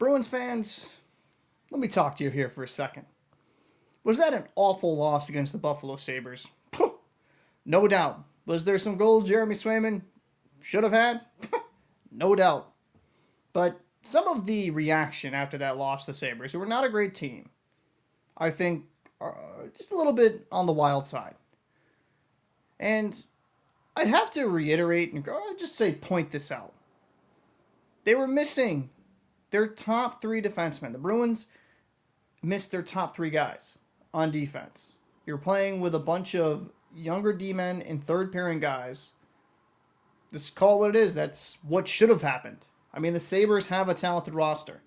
Bruins fans, let me talk to you here for a second. Was that an awful loss against the Buffalo Sabres? No doubt. Was there some goals Jeremy Swayman should have had? No doubt. But some of the reaction after that loss to the Sabres, who were not a great team, I think just a little bit on the wild side. And I have to reiterate and just say point this out. They were missing their top three defensemen. The Bruins missed their top three guys on defense. You're playing with a bunch of younger D-men and third pairing guys. Just call it what it is. That's what should have happened. I mean, the Sabres have a talented roster.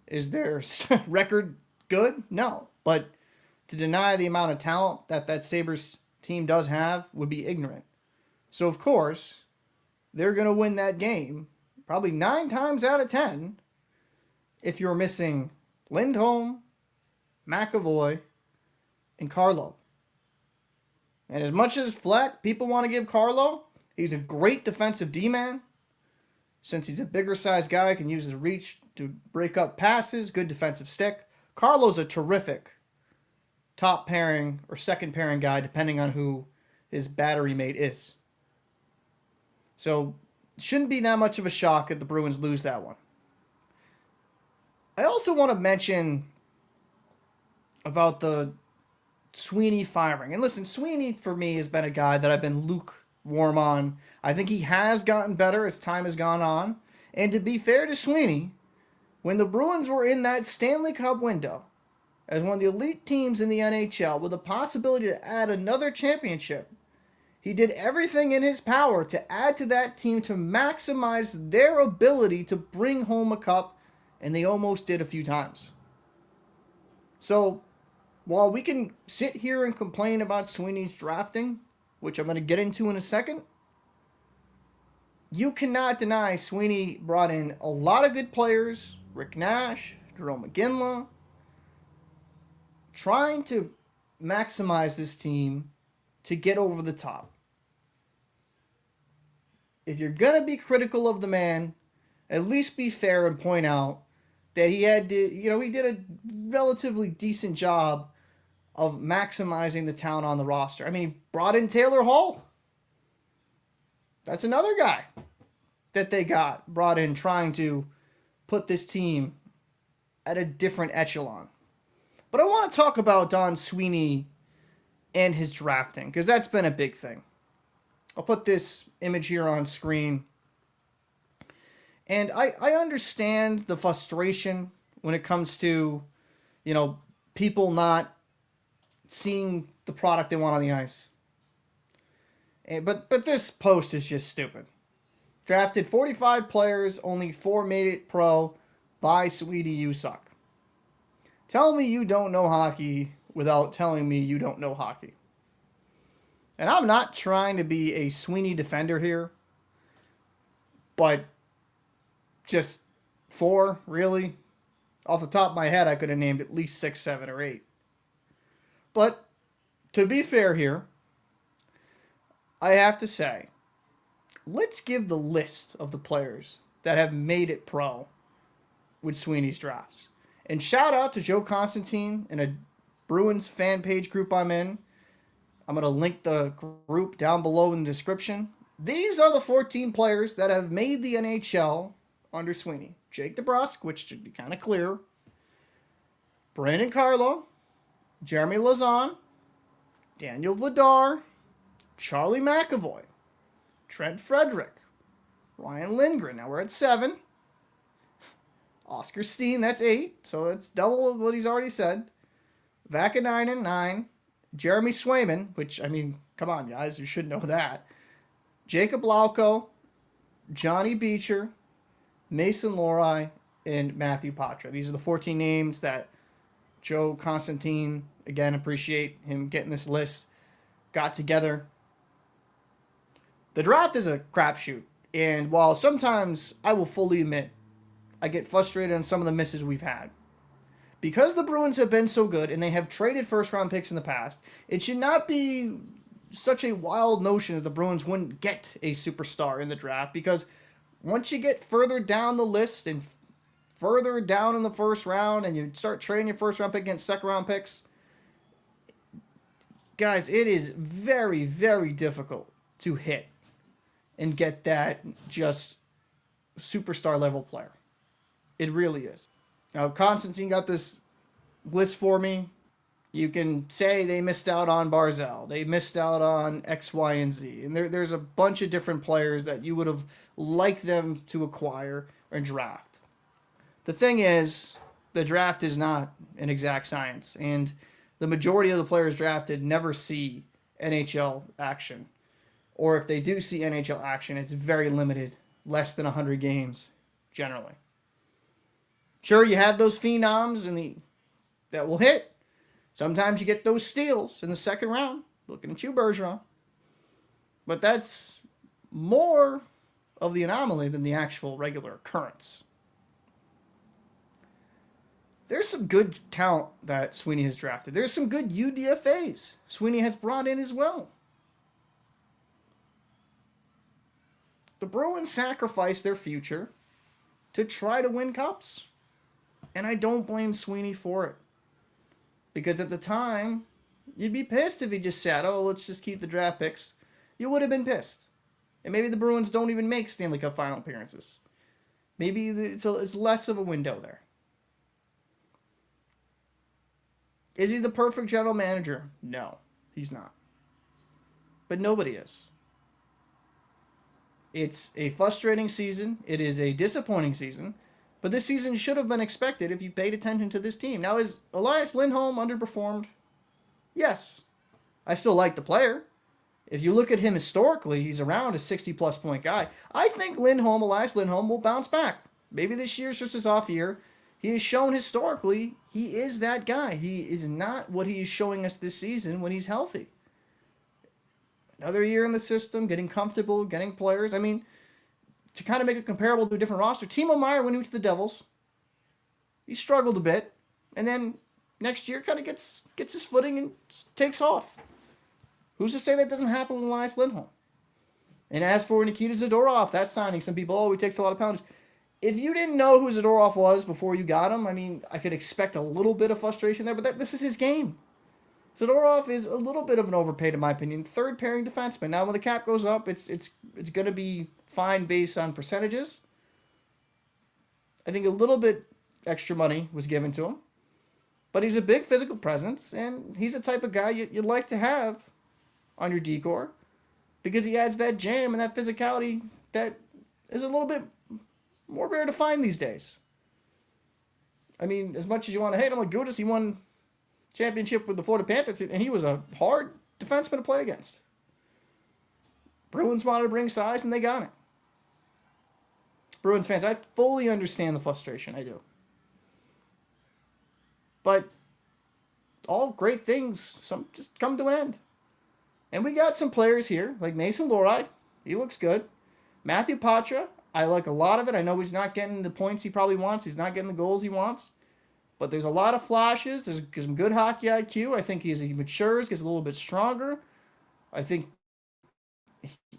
Is their record good? No. But to deny the amount of talent that Sabres team does have would be ignorant. So, of course, they're going to win that game probably 9 times out of 10 if you're missing Lindholm, McAvoy, and Carlo. And as much as flack people want to give Carlo, he's a great defensive D-man. Since he's a bigger sized guy, can use his reach to break up passes, good defensive stick. Carlo's a terrific top pairing or second pairing guy, depending on who his battery mate is. So, it shouldn't be that much of a shock if the Bruins lose that one. I also want to mention about the Sweeney firing. And listen, Sweeney for me has been a guy that I've been lukewarm on. I think he has gotten better as time has gone on. And to be fair to Sweeney, when the Bruins were in that Stanley Cup window, as one of the elite teams in the NHL with the possibility to add another championship, he did everything in his power to add to that team to maximize their ability to bring home a cup, and they almost did a few times. So, while we can sit here and complain about Sweeney's drafting, which I'm going to get into in a second, you cannot deny Sweeney brought in a lot of good players, Rick Nash, Jerome McGinley, trying to maximize this team to get over the top. If you're going to be critical of the man, at least be fair and point out that he did a relatively decent job of maximizing the talent on the roster. I mean, he brought in Taylor Hall. That's another guy that they brought in trying to put this team at a different echelon. But I want to talk about Don Sweeney and his drafting, because that's been a big thing. I'll put this image here on screen. And I understand the frustration when it comes to, people not seeing the product they want on the ice. But this post is just stupid. Drafted 45 players, only 4 made it pro. Bye, sweetie, you suck. Tell me you don't know hockey without telling me you don't know hockey. And I'm not trying to be a Sweeney defender here, but just 4, really? Off the top of my head, I could have named at least 6, 7, or 8. But to be fair here, I have to say, let's give the list of the players that have made it pro with Sweeney's drafts. And shout out to Joe Constantine and a Bruins fan page group I'm in. I'm going to link the group down below in the description. These are the 14 players that have made the NHL under Sweeney. Jake DeBrusk, which should be kind of clear. Brandon Carlo. Jeremy Lauzon. Daniel Vladar. Charlie McAvoy. Trent Frederick. Ryan Lindgren. Now we're at 7. Oscar Steen, that's 8. So that's double what he's already said. Vakanainen, 9. Jeremy Swayman, which, come on, guys, you should know that. Jacob Lauko, Johnny Beecher, Mason Lohrei, and Matthew Patra. These are the 14 names that Joe Constantine, again, appreciate him getting this list, got together. The draft is a crapshoot, and while sometimes I will fully admit I get frustrated on some of the misses we've had, because the Bruins have been so good and they have traded first-round picks in the past, it should not be such a wild notion that the Bruins wouldn't get a superstar in the draft, because once you get further down the list and further down in the first round and you start trading your first round pick against second round picks, guys, it is very, very difficult to hit and get that just superstar level player. It really is. Now, Constantine got this list for me. You can say they missed out on Barzell. They missed out on X, Y, and Z. And there's a bunch of different players that you would have liked them to acquire or draft. The thing is, the draft is not an exact science. And the majority of the players drafted never see NHL action. Or if they do see NHL action, it's very limited. Less than 100 games, generally. Sure, you have those phenoms that will hit. Sometimes you get those steals in the second round. Looking at you, Bergeron. But that's more of the anomaly than the actual regular occurrence. There's some good talent that Sweeney has drafted. There's some good UDFAs Sweeney has brought in as well. The Bruins sacrificed their future to try to win cups. And I don't blame Sweeney for it. Because at the time, you'd be pissed if he just said, oh, let's just keep the draft picks. You would have been pissed. And maybe the Bruins don't even make Stanley Cup final appearances. Maybe it's less of a window there. Is he the perfect general manager? No, he's not. But nobody is. It's a frustrating season. It is a disappointing season. But this season should have been expected if you paid attention to this team. Now, is Elias Lindholm underperformed? Yes. I still like the player. If you look at him historically, he's around a 60-plus point guy. I think Elias Lindholm, will bounce back. Maybe this year's just his off year. He has shown historically he is that guy. He is not what he is showing us this season when he's healthy. Another year in the system, getting comfortable, getting players. I mean, to kind of make it comparable to a different roster, Timo Meier went to the Devils. He struggled a bit. And then next year kind of gets his footing and takes off. Who's to say that doesn't happen with Elias Lindholm? And as for Nikita Zadorov, that signing, some people, he takes a lot of penalties. If you didn't know who Zadorov was before you got him, I mean, I could expect a little bit of frustration there, but this is his game. Zadorov is a little bit of an overpaid, in my opinion, third pairing defenseman. Now, when the cap goes up, it's going to be fine based on percentages. I think a little bit extra money was given to him. But he's a big physical presence, and he's the type of guy you'd like to have on your decor because he adds that jam and that physicality that is a little bit more rare to find these days. I mean, as much as you want to hate him, like Gudas, he won championship with the Florida Panthers, and he was a hard defenseman to play against. Bruins wanted to bring size, and they got it. Bruins fans, I fully understand the frustration. I do. But all great things some just come to an end. And we got some players here, like Mason Lohrei. He looks good. Matthew Patra, I like a lot of it. I know he's not getting the points he probably wants. He's not getting the goals he wants. But there's a lot of flashes. There's some good hockey IQ. I think he matures, gets a little bit stronger. I think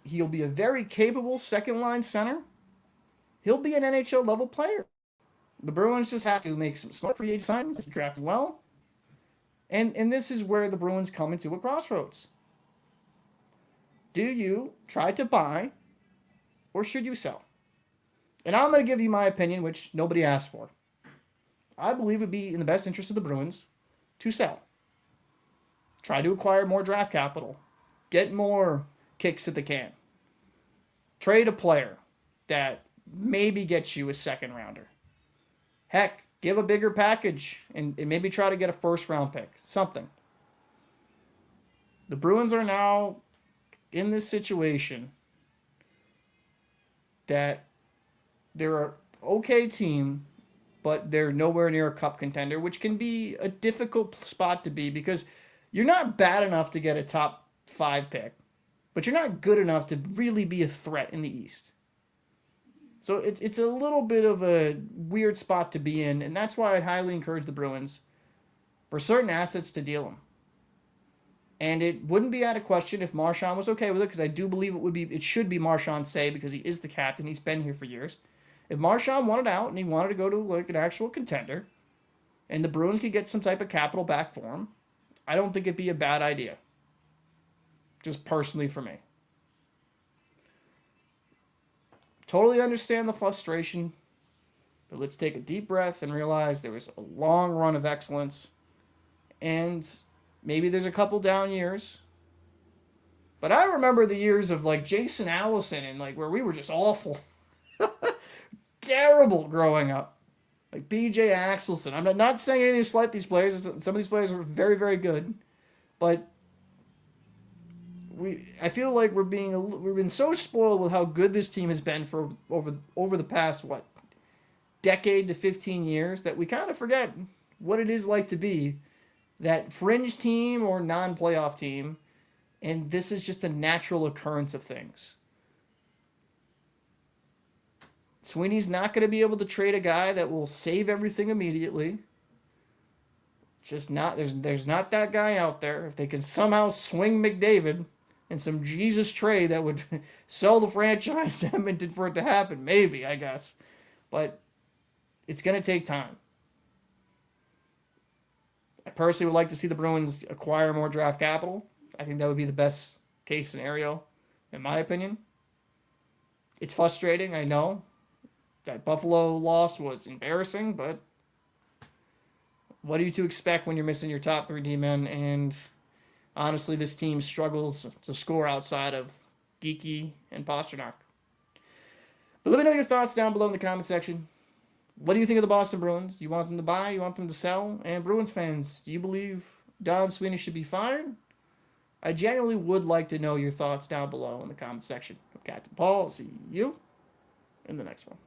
he'll be a very capable second-line center. He'll be an NHL-level player. The Bruins just have to make some smart free agent signings, draft well. And this is where the Bruins come into a crossroads. Do you try to buy, or should you sell? And I'm going to give you my opinion, which nobody asked for. I believe it would be in the best interest of the Bruins to sell. Try to acquire more draft capital. Get more kicks at the can. Trade a player that maybe gets you a second rounder. Heck, give a bigger package and maybe try to get a first round pick. Something. The Bruins are now in this situation that they're an okay team, but they're nowhere near a cup contender, which can be a difficult spot to be because you're not bad enough to get a top 5 pick, but you're not good enough to really be a threat in the East. So it's a little bit of a weird spot to be in, and that's why I'd highly encourage the Bruins for certain assets to deal them. And it wouldn't be out of question if Marchand was okay with it, because I do believe it should be Marchand's say, because he is the captain. He's been here for years. If Marchand wanted out and he wanted to go to like an actual contender, and the Bruins could get some type of capital back for him, I don't think it'd be a bad idea. Just personally for me. Totally understand the frustration, but let's take a deep breath and realize there was a long run of excellence, and maybe there's a couple down years. But I remember the years of like Jason Allison and like where we were just awful. Terrible growing up. Like BJ Axelson. I'm not saying anything to slight these players. Some of these players were very, very good. But I feel like we've been so spoiled with how good this team has been for over the past decade to 15 years that we kind of forget what it is like to be that fringe team or non-playoff team, and this is just a natural occurrence of things. Sweeney's not going to be able to trade a guy that will save everything immediately. Just not there's not that guy out there. If they can somehow swing McDavid in some Jesus trade that would sell the franchise to Edmonton for it to happen, maybe, I guess. But it's going to take time. I personally would like to see the Bruins acquire more draft capital. I think that would be the best case scenario, in my opinion. It's frustrating, I know. That Buffalo loss was embarrassing, but what are you to expect when you're missing your top 3 D-men? And honestly, this team struggles to score outside of Geeky and Pasternak. But let me know your thoughts down below in the comment section. What do you think of the Boston Bruins? Do you want them to buy? You want them to sell? And Bruins fans, do you believe Don Sweeney should be fired? I genuinely would like to know your thoughts down below in the comment section. I'm Captain Paul. I'll see you in the next one.